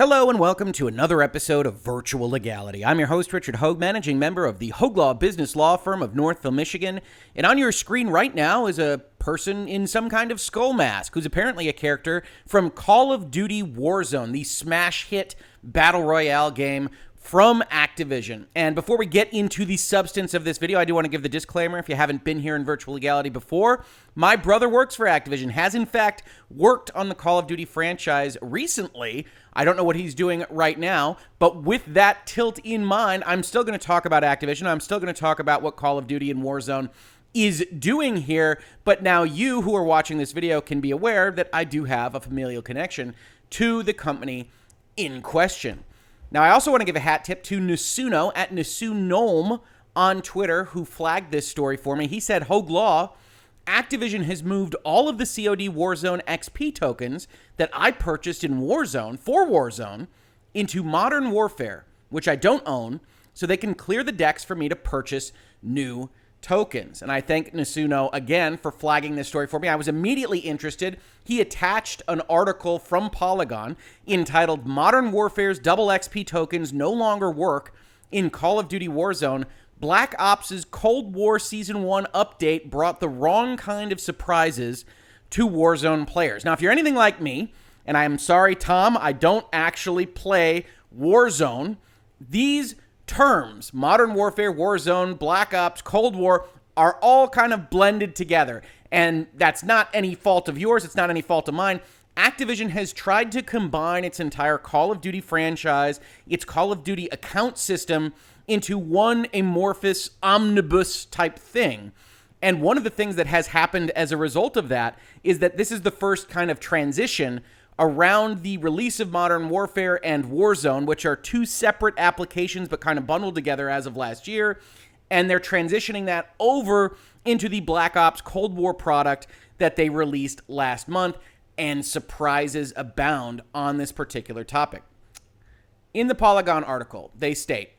Hello and welcome to another episode of Virtual Legality. I'm your host, Richard Hogue, managing member of the Hogue Law Business Law Firm of Northville, Michigan. And on your screen right now is a person in some kind of skull mask who's apparently a character from Call of Duty Warzone, the smash hit battle royale game from Activision. And before we get into the substance of this video, I do want to give the disclaimer. If you haven't been here in Virtual Legality before, my brother works for Activision, has in fact worked on the Call of Duty franchise recently. I don't know what he's doing right now, but with that tilt in mind, I'm still going to talk about Activision. I'm still going to talk about what Call of Duty and Warzone is doing here. But now you who are watching this video can be aware that I do have a familial connection to the company in question. Now, I also want to give a hat tip to Nasuno at Nasunom on Twitter, who flagged this story for me. He said, Hogue Law, Activision has moved all of the COD Warzone XP tokens that I purchased in Warzone, for Warzone, into Modern Warfare, which I don't own, so they can clear the decks for me to purchase new tokens. And I thank Nasuno again for flagging this story for me. I was immediately interested. He attached an article from Polygon entitled Modern Warfare's Double XP Tokens No Longer Work in Call of Duty Warzone. Black Ops' Cold War Season 1 update brought the wrong kind of surprises to Warzone players. Now, if you're anything like me, and I'm sorry, Tom, I don't actually play Warzone, these terms, Modern Warfare, Warzone, Black Ops, Cold War, are all kind of blended together. And that's not any fault of yours. It's not any fault of mine. Activision has tried to combine its entire Call of Duty franchise, its Call of Duty account system, into one amorphous omnibus type thing. And one of the things that has happened as a result of that is that this is the first kind of transition around the release of Modern Warfare and Warzone, which are two separate applications but kind of bundled together as of last year. And they're transitioning that over into the Black Ops Cold War product that they released last month. And surprises abound on this particular topic. In the Polygon article, they state,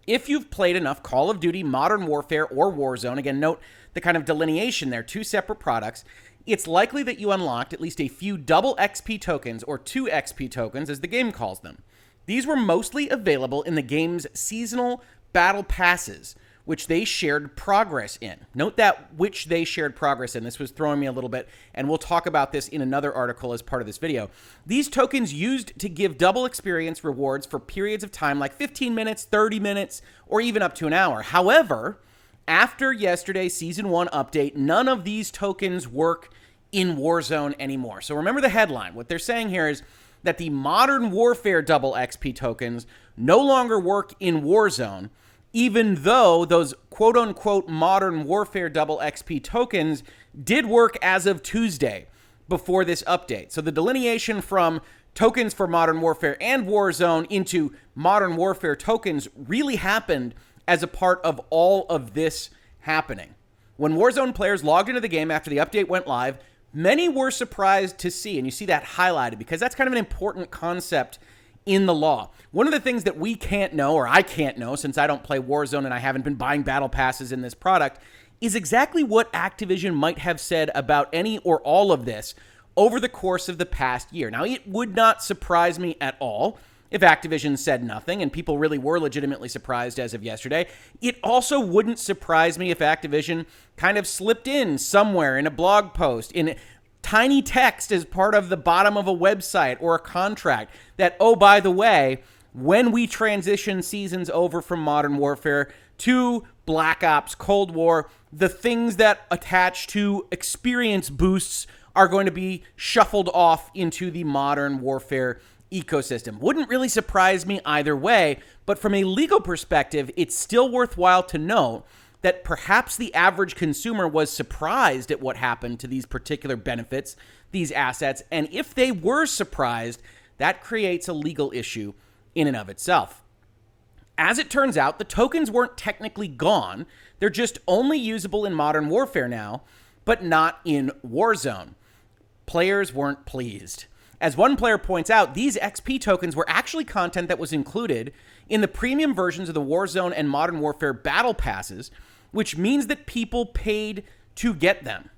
if you've played enough Call of Duty, Modern Warfare, or Warzone, again, note the kind of delineation there, two separate products, it's likely that you unlocked at least a few double XP tokens, or 2 XP tokens, as the game calls them. These were mostly available in the game's seasonal battle passes, which they shared progress in. Note that which they shared progress in. This was throwing me a little bit, and we'll talk about this in another article as part of this video. These tokens used to give double experience rewards for periods of time like 15 minutes, 30 minutes, or even up to an hour. However, after yesterday's Season 1 update, none of these tokens work in Warzone anymore. So remember the headline. What they're saying here is that the Modern Warfare double XP tokens no longer work in Warzone, even though those quote-unquote Modern Warfare double XP tokens did work as of Tuesday before this update. So the delineation from tokens for Modern Warfare and Warzone into Modern Warfare tokens really happened as a part of all of this happening. When Warzone players logged into the game after the update went live, many were surprised to see, and you see that highlighted because that's kind of an important concept in the law. One of the things that we can't know, or I can't know since I don't play Warzone and I haven't been buying battle passes in this product, is exactly what Activision might have said about any or all of this over the course of the past year. Now, it would not surprise me at all if Activision said nothing, and people really were legitimately surprised as of yesterday. It also wouldn't surprise me if Activision kind of slipped in somewhere in a blog post, in tiny text as part of the bottom of a website or a contract that, oh, by the way, when we transition seasons over from Modern Warfare to Black Ops Cold War, the things that attach to experience boosts are going to be shuffled off into the Modern Warfare ecosystem. Wouldn't really surprise me either way, but from a legal perspective, it's still worthwhile to note that perhaps the average consumer was surprised at what happened to these particular benefits, these assets, and if they were surprised, that creates a legal issue in and of itself. As it turns out, the tokens weren't technically gone. They're just only usable in Modern Warfare now, but not in Warzone. Players weren't pleased. As one player points out, these XP tokens were actually content that was included in the premium versions of the Warzone and Modern Warfare battle passes, which means that people paid to get them.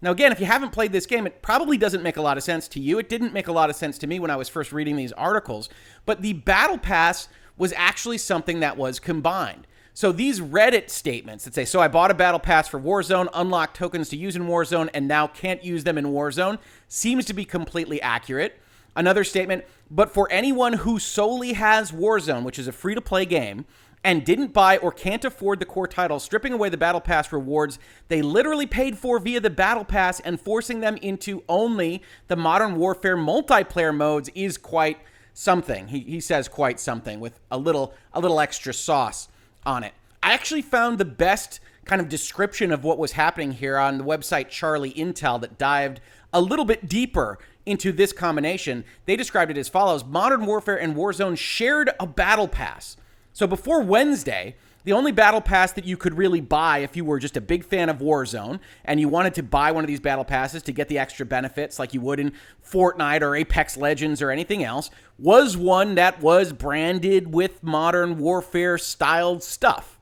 Now, again, if you haven't played this game, it probably doesn't make a lot of sense to you. It didn't make a lot of sense to me when I was first reading these articles. But the Battle Pass was actually something that was combined. So these Reddit statements that say, so I bought a Battle Pass for Warzone, unlocked tokens to use in Warzone, and now can't use them in Warzone, seems to be completely accurate. Another statement, but for anyone who solely has Warzone, which is a free-to-play game, and didn't buy or can't afford the core title, stripping away the Battle Pass rewards they literally paid for via the Battle Pass and forcing them into only the Modern Warfare multiplayer modes is quite something. He says quite something with a little extra sauce on it. I actually found the best kind of description of what was happening here on the website Charlie Intel that dived a little bit deeper into this combination. They described it as follows: Modern Warfare and Warzone shared a Battle Pass. So before Wednesday, the only Battle Pass that you could really buy if you were just a big fan of Warzone and you wanted to buy one of these Battle Passes to get the extra benefits like you would in Fortnite or Apex Legends or anything else, was one that was branded with Modern Warfare styled stuff.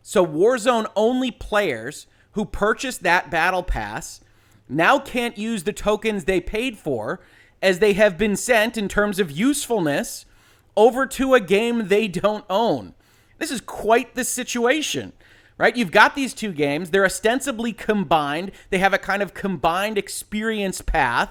So Warzone only players who purchased that Battle Pass now can't use the tokens they paid for, as they have been sent in terms of usefulness over to a game they don't own. This is quite the situation, right? You've got these two games. They're ostensibly combined. They have a kind of combined experience path.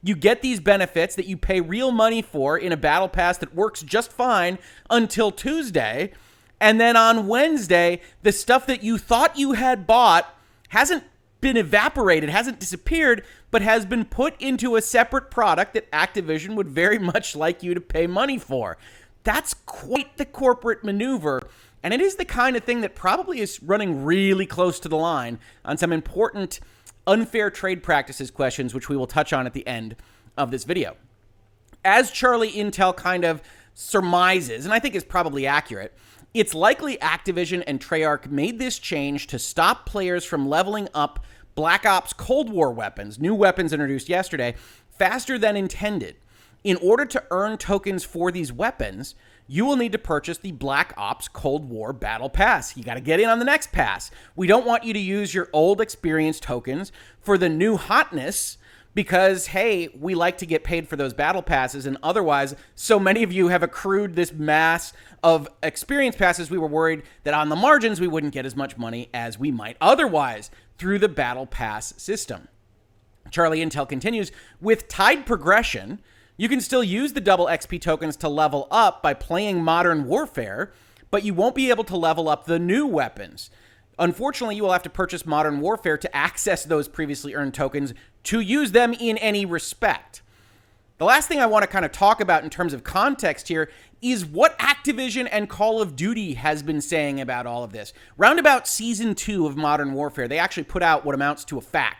You get these benefits that you pay real money for in a Battle Pass that works just fine until Tuesday. And then on Wednesday, the stuff that you thought you had bought hasn't been evaporated, hasn't disappeared, but has been put into a separate product that Activision would very much like you to pay money for. That's quite the corporate maneuver, and it is the kind of thing that probably is running really close to the line on some important unfair trade practices questions, which we will touch on at the end of this video. As Charlie Intel kind of surmises, and I think is probably accurate, it's likely Activision and Treyarch made this change to stop players from leveling up Black Ops Cold War weapons, new weapons introduced yesterday, faster than intended. In order to earn tokens for these weapons, you will need to purchase the Black Ops Cold War Battle Pass. You got to get in on the next pass. We don't want you to use your old experience tokens for the new hotness because, hey, we like to get paid for those battle passes, and otherwise, so many of you have accrued this mass of experience passes, we were worried that on the margins we wouldn't get as much money as we might otherwise through the battle pass system. Charlie Intel continues, with tied progression, you can still use the double XP tokens to level up by playing Modern Warfare, but you won't be able to level up the new weapons. Unfortunately, you will have to purchase Modern Warfare to access those previously earned tokens to use them in any respect. The last thing I want to kind of talk about in terms of context here is what Activision and Call of Duty has been saying about all of this. Round about Season 2 of Modern Warfare, they actually put out what amounts to a FAQ,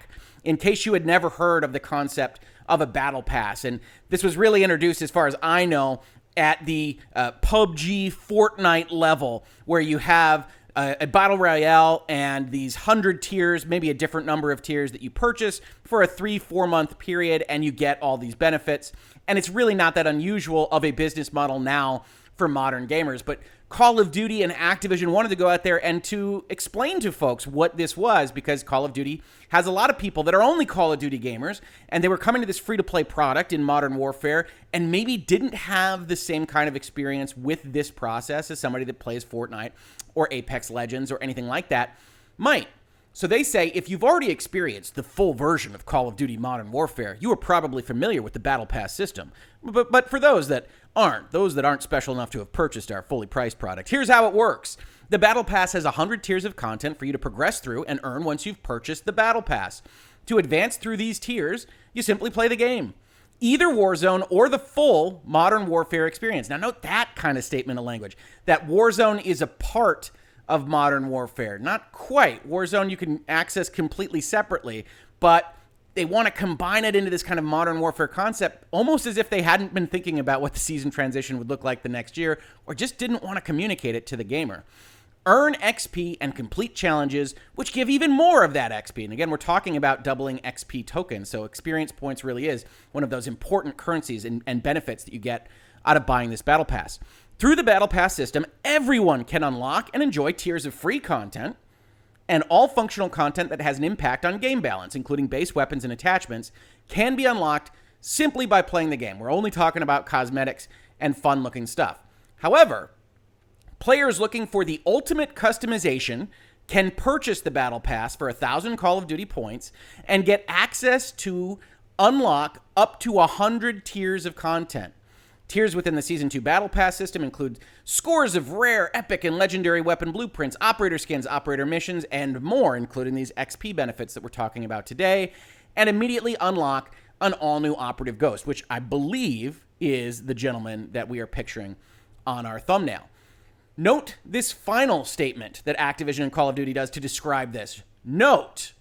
in case you had never heard of the concept of a battle pass. And this was really introduced, as far as I know, at the PUBG Fortnite level, where you have a battle royale and these 100 tiers, maybe a different number of tiers that you purchase for a 3-4 month period, and you get all these benefits. And it's really not that unusual of a business model now for modern gamers. But Call of Duty and Activision wanted to go out there and to explain to folks what this was, because Call of Duty has a lot of people that are only Call of Duty gamers, and they were coming to this free-to-play product in Modern Warfare and maybe didn't have the same kind of experience with this process as somebody that plays Fortnite or Apex Legends or anything like that might. So they say, if you've already experienced the full version of Call of Duty Modern Warfare, you are probably familiar with the Battle Pass system. But for those that aren't special enough to have purchased our fully priced product, here's how it works. The Battle Pass has 100 tiers of content for you to progress through and earn once you've purchased the Battle Pass. To advance through these tiers, you simply play the game, either Warzone or the full Modern Warfare experience. Now note that kind of statement of language, that Warzone is a part of Modern Warfare. Not quite. Warzone you can access completely separately, but they want to combine it into this kind of Modern Warfare concept, almost as if they hadn't been thinking about what the season transition would look like the next year, or just didn't want to communicate it to the gamer. Earn XP and complete challenges, which give even more of that XP. And again, we're talking about doubling XP tokens, so experience points really is one of those important currencies and benefits that you get out of buying this Battle Pass. Through the Battle Pass system, everyone can unlock and enjoy tiers of free content, and all functional content that has an impact on game balance, including base weapons and attachments, can be unlocked simply by playing the game. We're only talking about cosmetics and fun-looking stuff. However, players looking for the ultimate customization can purchase the Battle Pass for 1,000 Call of Duty points and get access to unlock up to 100 tiers of content. Tiers within the Season 2 Battle Pass system include scores of rare, epic, and legendary weapon blueprints, operator skins, operator missions, and more, including these XP benefits that we're talking about today, and immediately unlock an all-new operative Ghost, which I believe is the gentleman that we are picturing on our thumbnail. Note this final statement that Activision and Call of Duty does to describe this. Note,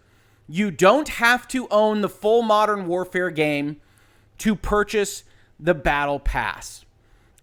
you don't have to own the full Modern Warfare game to purchase the Battle Pass.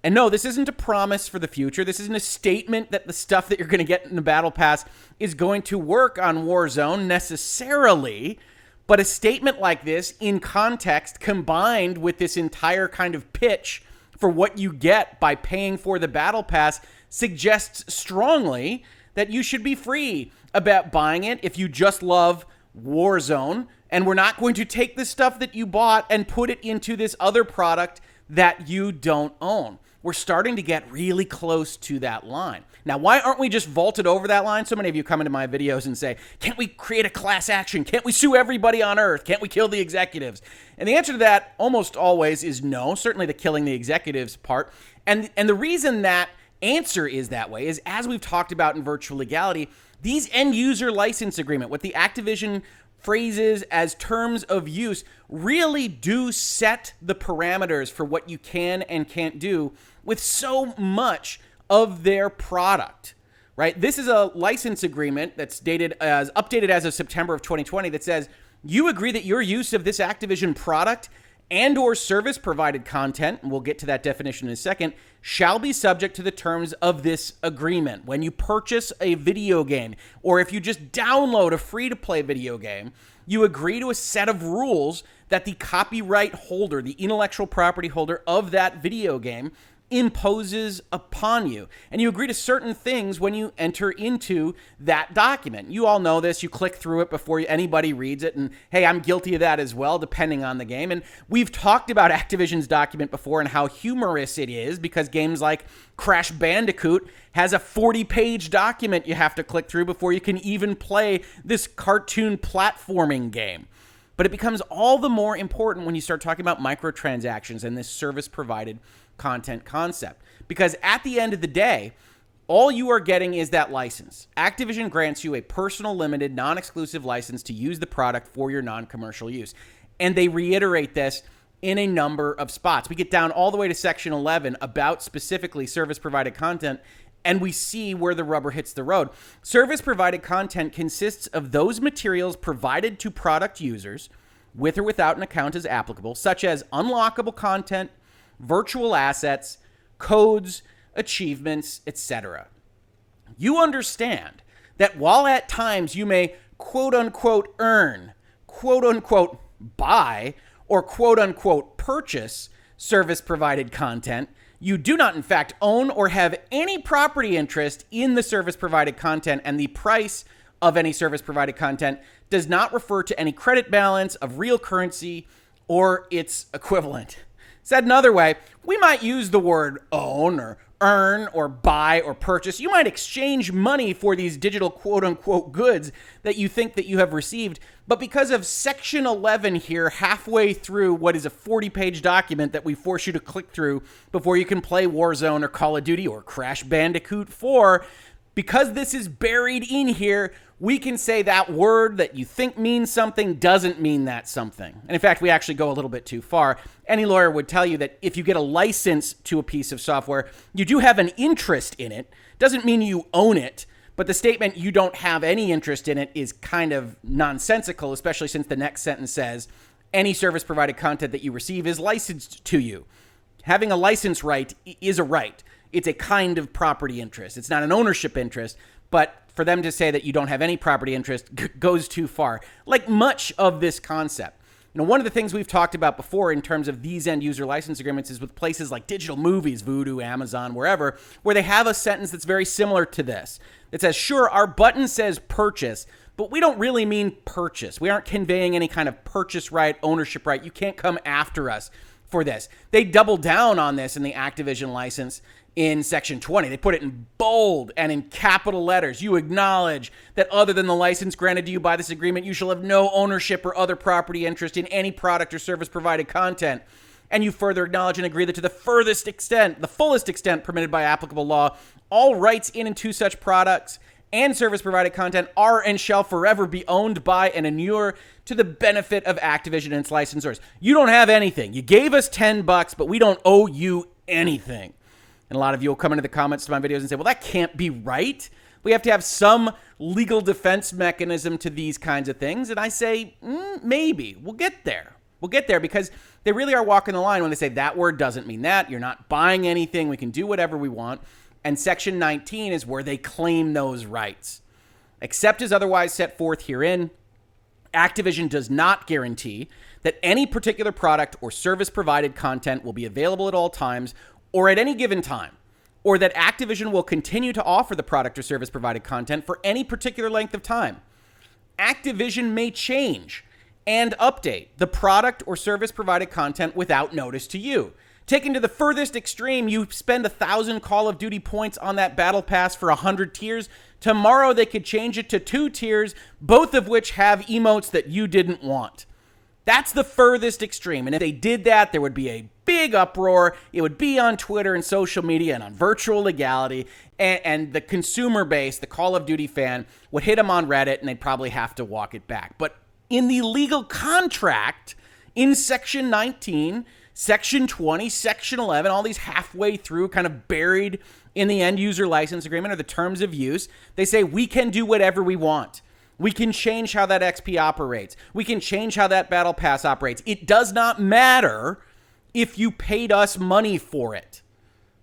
And no, this isn't a promise for the future. This isn't a statement that the stuff that you're going to get in the Battle Pass is going to work on Warzone necessarily, but a statement like this in context combined with this entire kind of pitch for what you get by paying for the Battle Pass suggests strongly that you should be free about buying it if you just love Warzone, and we're not going to take the stuff that you bought and put it into this other product that you don't own. We're starting to get really close to that line. Now, why aren't we just vaulted over that line? So many of you come into my videos and say, can't we create a class action? Can't we sue everybody on Earth? Can't we kill the executives? And the answer to that almost always is no, certainly the killing the executives part. And the reason that answer is that way is, as we've talked about in Virtual Legality, these end-user license agreement, what the Activision phrases as terms of use, really do set the parameters for what you can and can't do with so much of their product, right? This is a license agreement that's updated as of September of 2020 that says, you agree that your use of this Activision product and or service provided content, and we'll get to that definition in a second, shall be subject to the terms of this agreement. When you purchase a video game, or if you just download a free-to-play video game, you agree to a set of rules that the copyright holder, the intellectual property holder of that video game, imposes upon you. And you agree to certain things when you enter into that document. You all know this. You click through it before anybody reads it. And hey, I'm guilty of that as well, depending on the game. And we've talked about Activision's document before and how humorous it is, because games like Crash Bandicoot has a 40-page document you have to click through before you can even play this cartoon platforming game. But it becomes all the more important when you start talking about microtransactions and this service-provided content concept. Because at the end of the day, all you are getting is that license. Activision grants you a personal, limited, non-exclusive license to use the product for your non-commercial use. And they reiterate this in a number of spots. We get down all the way to Section 11 about specifically service-provided content, and we see where the rubber hits the road. Service-provided content consists of those materials provided to product users, with or without an account as applicable, such as unlockable content, virtual assets, codes, achievements, etc. You understand that while at times you may quote-unquote earn, quote-unquote buy, or quote-unquote purchase service-provided content, you do not in fact own or have any property interest in the service-provided content, and the price of any service-provided content does not refer to any credit balance of real currency or its equivalent. Said another way, we might use the word own or earn or buy or purchase. You might exchange money for these digital quote-unquote goods that you think that you have received, but because of Section 11 here, halfway through what is a 40-page document that we force you to click through before you can play Warzone or Call of Duty or Crash Bandicoot 4, because this is buried in here, we can say that word that you think means something doesn't mean that something. And in fact, we actually go a little bit too far. Any lawyer would tell you that if you get a license to a piece of software, you do have an interest in it. Doesn't mean you own it, but the statement you don't have any interest in it is kind of nonsensical, especially since the next sentence says, any service-provided content that you receive is licensed to you. Having a license right is a right. It's a kind of property interest. It's not an ownership interest, but for them to say that you don't have any property interest goes too far, like much of this concept. You know, one of the things we've talked about before in terms of these end-user license agreements is with places like Digital Movies, Vudu, Amazon, wherever, where they have a sentence that's very similar to this. that says, sure, our button says purchase, but we don't really mean purchase. We aren't conveying any kind of purchase right, ownership right. You can't come after us for this. They double down on this in the Activision license in Section 20. They put it in bold and in capital letters. You acknowledge that other than the license granted to you by this agreement, you shall have no ownership or other property interest in any product or service provided content. And you further acknowledge and agree that to the furthest extent, the fullest extent permitted by applicable law, all rights in and to such products and service provided content are and shall forever be owned by and inure to the benefit of Activision and its licensors. You don't have anything. You gave us $10, but we don't owe you anything. And a lot of you will come into the comments to my videos and say, well, that can't be right. We have to have some legal defense mechanism to these kinds of things. And I say, maybe. We'll get there. We'll get there because they really are walking the line when they say that word doesn't mean that. You're not buying anything. We can do whatever we want. And Section 19 is where they claim those rights. Except as otherwise set forth herein, Activision does not guarantee that any particular product or service provided content will be available at all times or at any given time, or that Activision will continue to offer the product or service provided content for any particular length of time. Activision may change and update the product or service provided content without notice to you. Taken to the furthest extreme, you spend 1,000 Call of Duty points on that battle pass for 100 tiers. Tomorrow they could change it to 2 tiers, both of which have emotes that you didn't want. That's the furthest extreme. And if they did that, there would be a big uproar. It would be on Twitter and social media and on virtual legality. And the consumer base, the Call of Duty fan, would hit them on Reddit and they'd probably have to walk it back. But in the legal contract, in Section 19, Section 20, Section 11, all these halfway through, kind of buried in the end user license agreement or the terms of use, they say we can do whatever we want. We can change how that XP operates. We can change how that battle pass operates. It does not matter if you paid us money for it.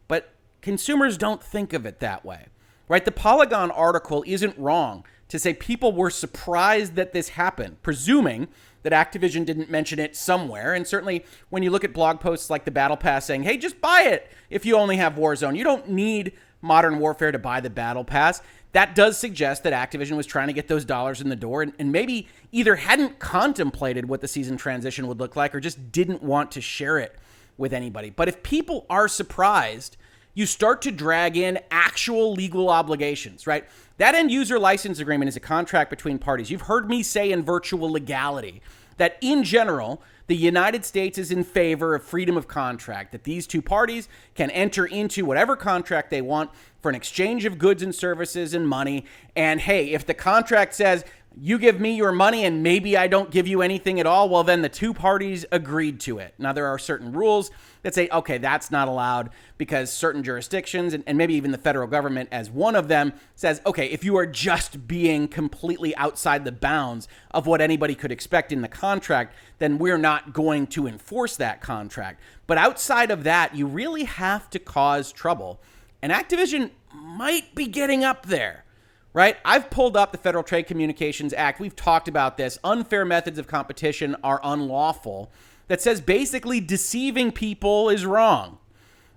But consumers don't think of it that way, right? The Polygon article isn't wrong to say people were surprised that this happened, presuming that Activision didn't mention it somewhere. And certainly when you look at blog posts like the Battle Pass saying, hey, just buy it if you only have Warzone. You don't need Modern Warfare to buy the Battle Pass. That does suggest that Activision was trying to get those dollars in the door and maybe either hadn't contemplated what the season transition would look like or just didn't want to share it with anybody. But if people are surprised, you start to drag in actual legal obligations, right? That end user license agreement is a contract between parties. You've heard me say in virtual legality that in general, the United States is in favor of freedom of contract, that these two parties can enter into whatever contract they want for an exchange of goods and services and money. And hey, if the contract says you give me your money and maybe I don't give you anything at all, well, then the two parties agreed to it. Now, there are certain rules that say, okay, that's not allowed because certain jurisdictions and maybe even the federal government as one of them says, okay, if you are just being completely outside the bounds of what anybody could expect in the contract, then we're not going to enforce that contract. But outside of that, you really have to cause trouble. And Activision might be getting up there, right? I've pulled up the Federal Trade Communications Act. We've talked about this. Unfair methods of competition are unlawful. That says basically deceiving people is wrong.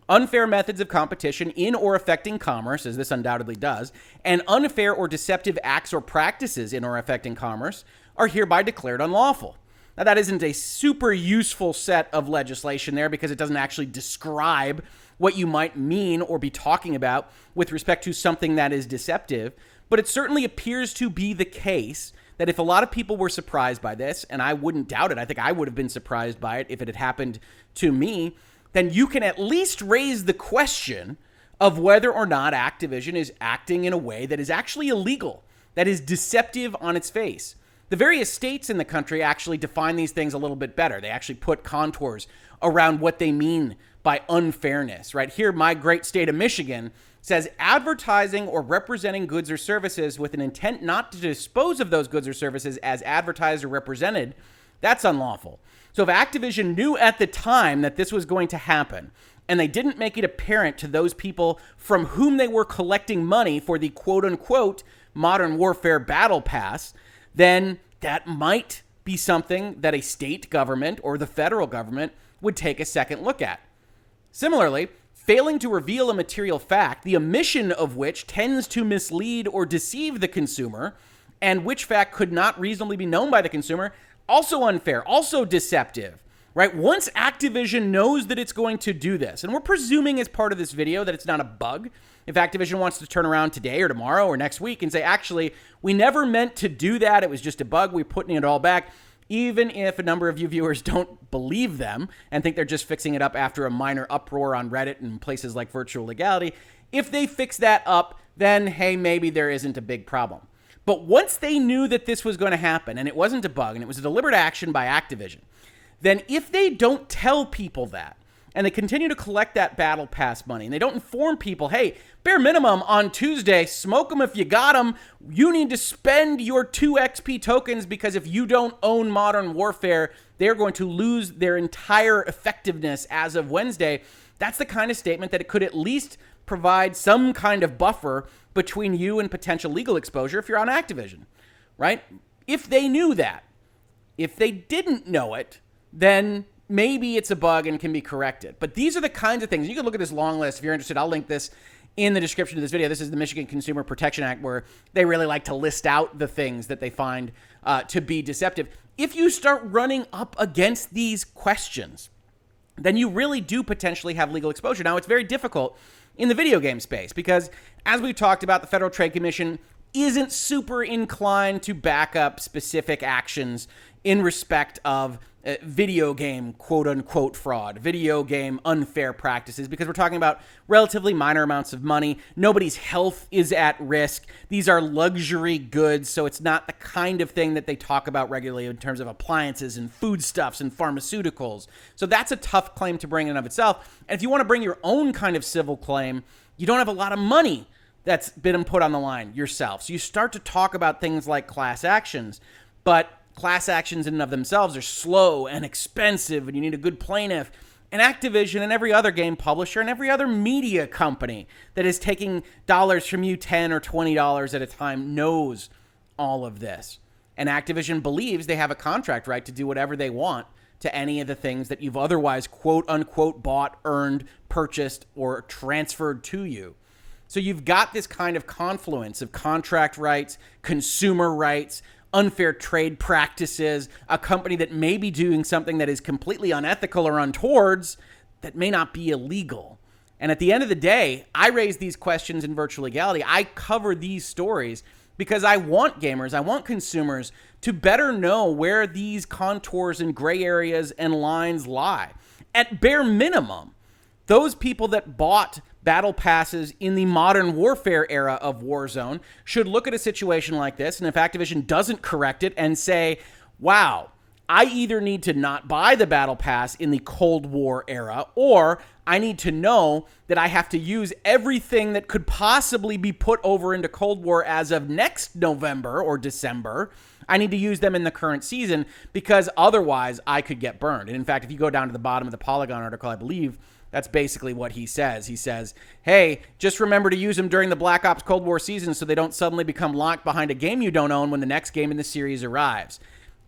Unfair methods of competition in or affecting commerce, as this undoubtedly does, and unfair or deceptive acts or practices in or affecting commerce are hereby declared unlawful. Now, that isn't a super useful set of legislation there because it doesn't actually describe what you might mean or be talking about with respect to something that is deceptive, but it certainly appears to be the case that if a lot of people were surprised by this, and I wouldn't doubt it, I think I would have been surprised by it if it had happened to me, then you can at least raise the question of whether or not Activision is acting in a way that is actually illegal, that is deceptive on its face. The various states in the country actually define these things a little bit better. They actually put contours around what they mean by unfairness, right? Here, my great state of Michigan says advertising or representing goods or services with an intent not to dispose of those goods or services as advertised or represented, that's unlawful. So if Activision knew at the time that this was going to happen and they didn't make it apparent to those people from whom they were collecting money for the quote-unquote Modern Warfare Battle Pass, then that might be something that a state government or the federal government would take a second look at. Similarly, failing to reveal a material fact, the omission of which tends to mislead or deceive the consumer, and which fact could not reasonably be known by the consumer, also unfair, also deceptive, right? Once Activision knows that it's going to do this, and we're presuming as part of this video that it's not a bug. If Activision wants to turn around today or tomorrow or next week and say, actually, we never meant to do that, it was just a bug, we're putting it all back, even if a number of you viewers don't believe them and think they're just fixing it up after a minor uproar on Reddit and places like Virtual Legality, if they fix that up, then, hey, maybe there isn't a big problem. But once they knew that this was going to happen, and it wasn't a bug, and it was a deliberate action by Activision, then if they don't tell people that, and they continue to collect that Battle Pass money, and they don't inform people, hey, bare minimum on Tuesday, smoke them if you got them, you need to spend your 2 XP tokens because if you don't own Modern Warfare, they're going to lose their entire effectiveness as of Wednesday. That's the kind of statement that it could at least provide some kind of buffer between you and potential legal exposure if you're on Activision, right? If they knew that. If they didn't know it, then maybe it's a bug and can be corrected. But these are the kinds of things. You can look at this long list if you're interested. I'll link this in the description of this video. This is the Michigan Consumer Protection Act, where they really like to list out the things that they find to be deceptive. If you start running up against these questions, then you really do potentially have legal exposure. Now, it's very difficult in the video game space because, as we've talked about, the Federal Trade Commission isn't super inclined to back up specific actions in respect of video game quote-unquote fraud, video game unfair practices, because we're talking about relatively minor amounts of money. Nobody's health is at risk. These are luxury goods, so it's not the kind of thing that they talk about regularly in terms of appliances and foodstuffs and pharmaceuticals. So that's a tough claim to bring in and of itself. And if you want to bring your own kind of civil claim, you don't have a lot of money that's been put on the line yourself. So you start to talk about things like class actions, but class actions in and of themselves are slow and expensive, and you need a good plaintiff. And Activision and every other game publisher and every other media company that is taking dollars from you, $10 or $20 at a time, knows all of this. And Activision believes they have a contract right to do whatever they want to any of the things that you've otherwise quote-unquote bought, earned, purchased, or transferred to you. So you've got this kind of confluence of contract rights, consumer rights, unfair trade practices, a company that may be doing something that is completely unethical or untowards that may not be illegal. And at the end of the day, I raise these questions in Virtual Legality. I cover these stories because I want gamers, I want consumers to better know where these contours and gray areas and lines lie. At bare minimum, those people that bought battle passes in the Modern Warfare era of Warzone should look at a situation like this, and if Activision doesn't correct it and say, wow, I either need to not buy the battle pass in the Cold War era, or I need to know that I have to use everything that could possibly be put over into Cold War as of next November or December. I need to use them in the current season because otherwise I could get burned. And in fact, if you go down to the bottom of the Polygon article, I believe that's basically what he says. He says, hey, just remember to use them during the Black Ops Cold War season so they don't suddenly become locked behind a game you don't own when the next game in the series arrives.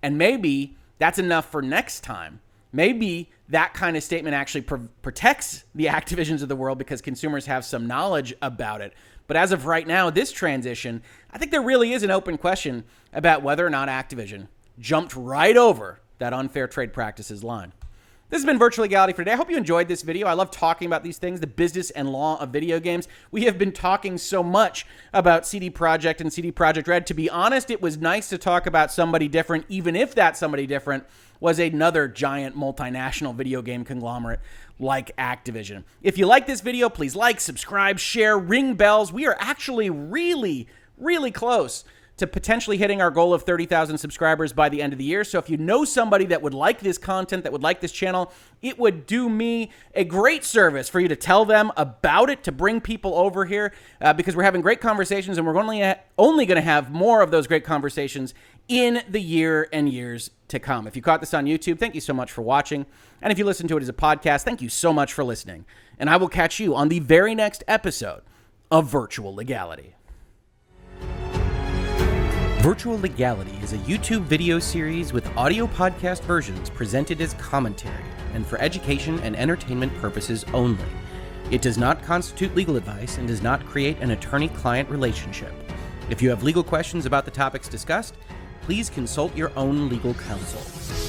And maybe that's enough for next time. Maybe that kind of statement actually protects the Activisions of the world because consumers have some knowledge about it. But as of right now, this transition, I think there really is an open question about whether or not Activision jumped right over that unfair trade practices line. This has been Virtual Legality for today. I hope you enjoyed this video. I love talking about these things, the business and law of video games. We have been talking so much about CD Projekt and CD Projekt Red. To be honest, it was nice to talk about somebody different, even if that somebody different was another giant multinational video game conglomerate like Activision. If you like this video, please like, subscribe, share, ring bells. We are actually really close to potentially hitting our goal of 30,000 subscribers by the end of the year. So if you know somebody that would like this content, that would like this channel, it would do me a great service for you to tell them about it, to bring people over here, because we're having great conversations, and we're only going to have more of those great conversations in the year and years to come. If you caught this on YouTube, thank you so much for watching. And if you listen to it as a podcast, thank you so much for listening. And I will catch you on the very next episode of Virtual Legality. Virtual Legality is a YouTube video series with audio podcast versions presented as commentary and for education and entertainment purposes only. It does not constitute legal advice and does not create an attorney-client relationship. If you have legal questions about the topics discussed, please consult your own legal counsel.